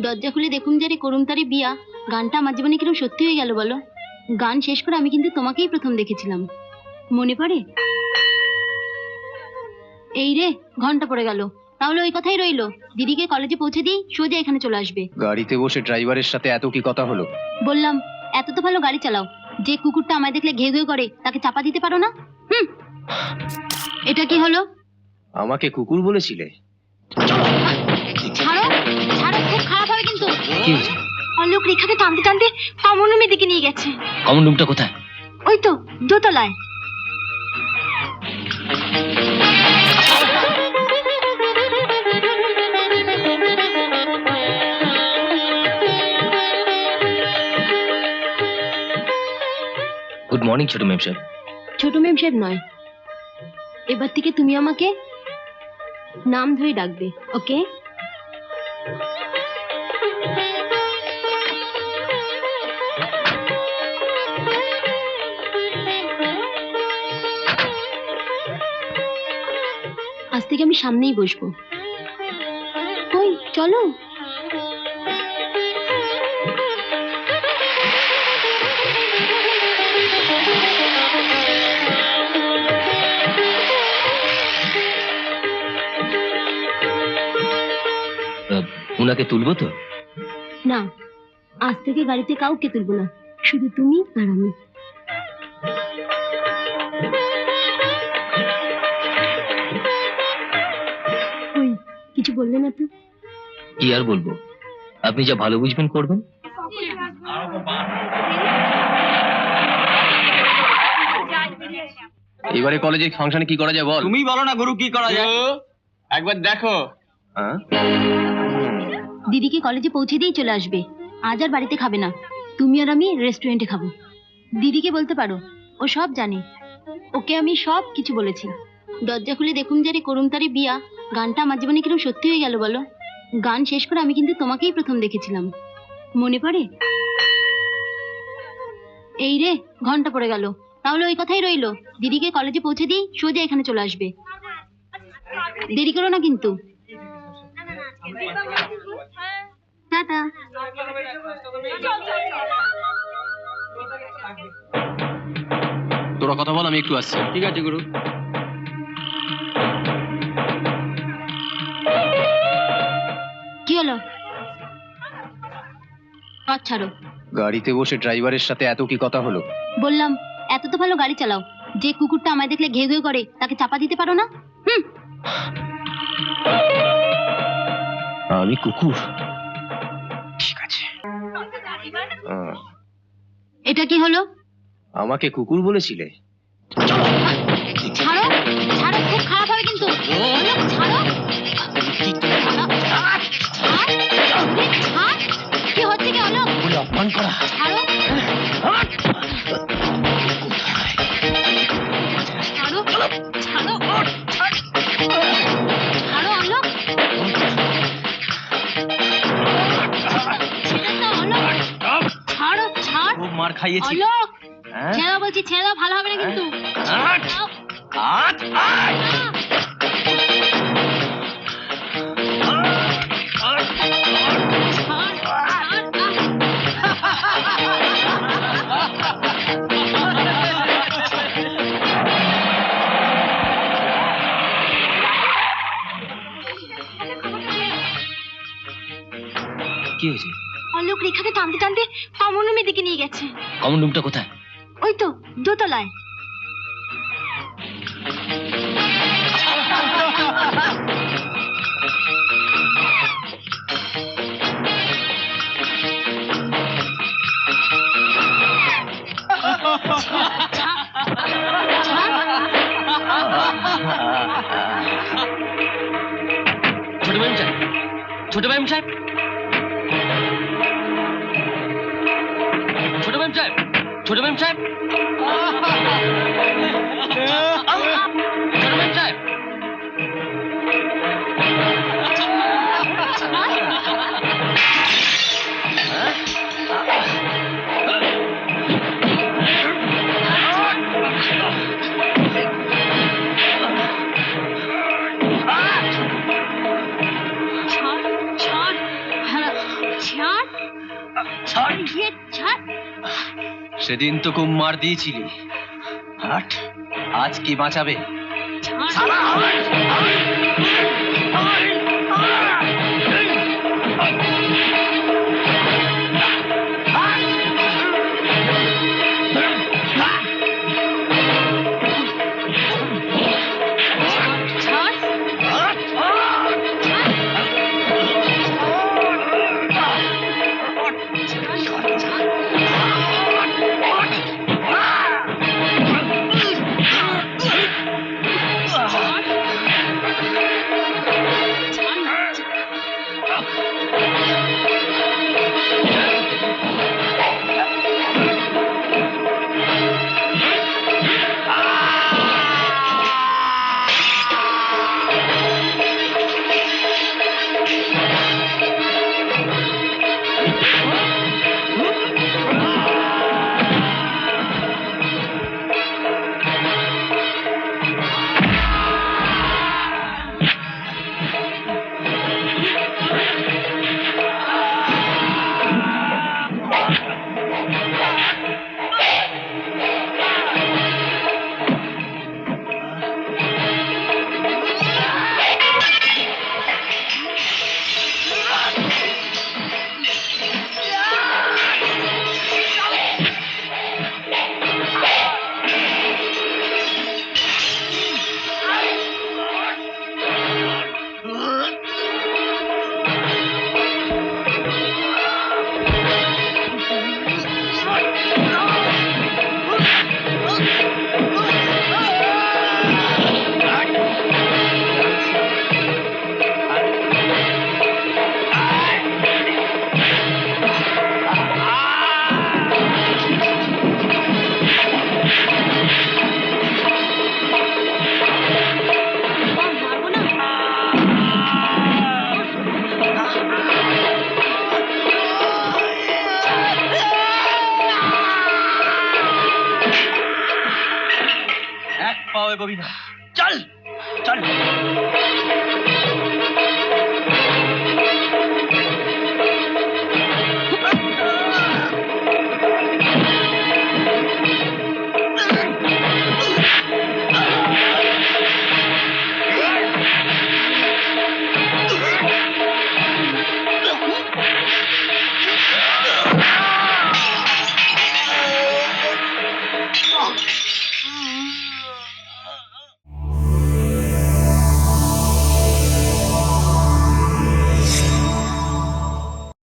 দরজা খুলে দেখুন যে রে করুম তারি বিয়া গানটা আমার জীবনে কিরকম সত্যি হয়ে গেল বলো। গান শেষ করে আমি কিন্তু তোমাকেই প্রথম দেখেছিলাম, মনে পড়ে? এই রে ঘন্টা পড়ে গেল, তাহলে ওই কথাই রইলো, দিদিকে কলেজে পৌঁছে দিই, সোজা এখানে চলে আসবে। গাড়িতে বসে ড্রাইভারের সাথে এত কি কথা হলো? বললাম এত তো ভালো গাড়ি চালাও, যে কুকুরটা আমায় দেখলে ঘেউ ঘেউ করে তাকে চাপা দিতে পারো না। এটা কি হলো? আমাকে কুকুর বলেছিলে? ছাড়ো ছাড়ো, খুব খারাপ হবে কিন্তু। কি হয়েছে? অলোক রেখাকে টানতে টানতে কমন রুমের দিকে নিয়ে গেছে। কমন রুমটা কোথায়? ওই তো দোতলায়। গুড মর্নিং ছোট মেম সাহেব। ছোট মেম সাহেব নয়, এবার থেকে তুমি আমাকে নাম ধরে ডাকবে, ওকে? আজ থেকে আমি সামনেই বসবো। কই চলো। উনাকে তুলবো তো? না, আজ থেকে গাড়িতে কাউকে তুলবো না, শুধু তুমি আর আমি। ওই কিছু বললে না তো? কি আর বলবো, আপনি যা ভালো বুঝবেন করবেন। এবারে কলেজের ফাংশনে কি করা যায় বল? তুমি বলো না গুরু, কি করা যায় একবার দেখো। দিদিকে কলেজে পৌঁছে দিয়ে চলে আসবে, আজ আর বাড়িতে খাবে না, তুমি আর আমি রেস্টুরেন্টে খাবো। দিদিকে বলতে পারো, ও সব জানে, ওকে আমি সব কিছু বলেছি। দরজা খুলে দেখুন যে রে করুম তারি বিয়া গানটা আমার জীবনে কিরকম সত্যি হয়ে গেল বলো। গান শেষ করে আমি কিন্তু তোমাকেই প্রথম দেখেছিলাম, মনে পড়ে? এই রে ঘন্টা পড়ে গেল, তাহলে ওই কথাই রইলো, দিদিকে কলেজে পৌঁছে দিই, সোজা এখানে চলে আসবে। দেরি করো না কিন্তু। টাটা। তোরা কথা বল, আমি একটু আসছি। ঠিক আছে গুরু। কি হলো? পথ ছাড়ো। গাড়িতে বসে ড্রাইভারের সাথে এত কি কথা হলো? বললাম এত তো ভালো গাড়ি চালাও, যে কুকুরটা আমায় দেখলে ঘেউ ঘেউ করে তাকে চাপা দিতে পারো না। আমি কুকুর? ঠিক আছে। এটা কি হলো? আমাকে কুকুর বলেছিলে? ছাড়ো ছাড়ো, খুব খারাপ হবে কিন্তু। অলোক, ছাড়ো। ছাড়। কি হচ্ছে কি অলোক? বলে অপমান করা। ছাড়ো। ছাড়ো ছাড়ো ছাড়ো অলোক। ছেড়ে দাও অলোক। ছাড়ো ছাড়। খুব মার খাইয়েছি। অলোক ছেড়ে দাও বলছি, ছেড়ে দাও, ভালো হবে না কিন্তু। কি হয়েছে? অলোক রেখাকে টানতে টানতে কমন রুমের দিকে নিয়ে গেছে। কমন রুমটা কোথায়? ওই তো দোতলায়। ছোট ম্যাম সাহেব, ছোট ম্যাম সাহেব, ছোট ম্যাম সাহেব, ছোট ম্যাম সাহেব, ছোট ম্যাম সাহেব। ছাড় ছাড়। ইয়ে ছাড়। সেদিন তো খুব মার দিয়েছিলি, হাট আজ কি বাঁচাবে? ছাড়। ছাড়। মারবো না। এক পাও এগোবি না।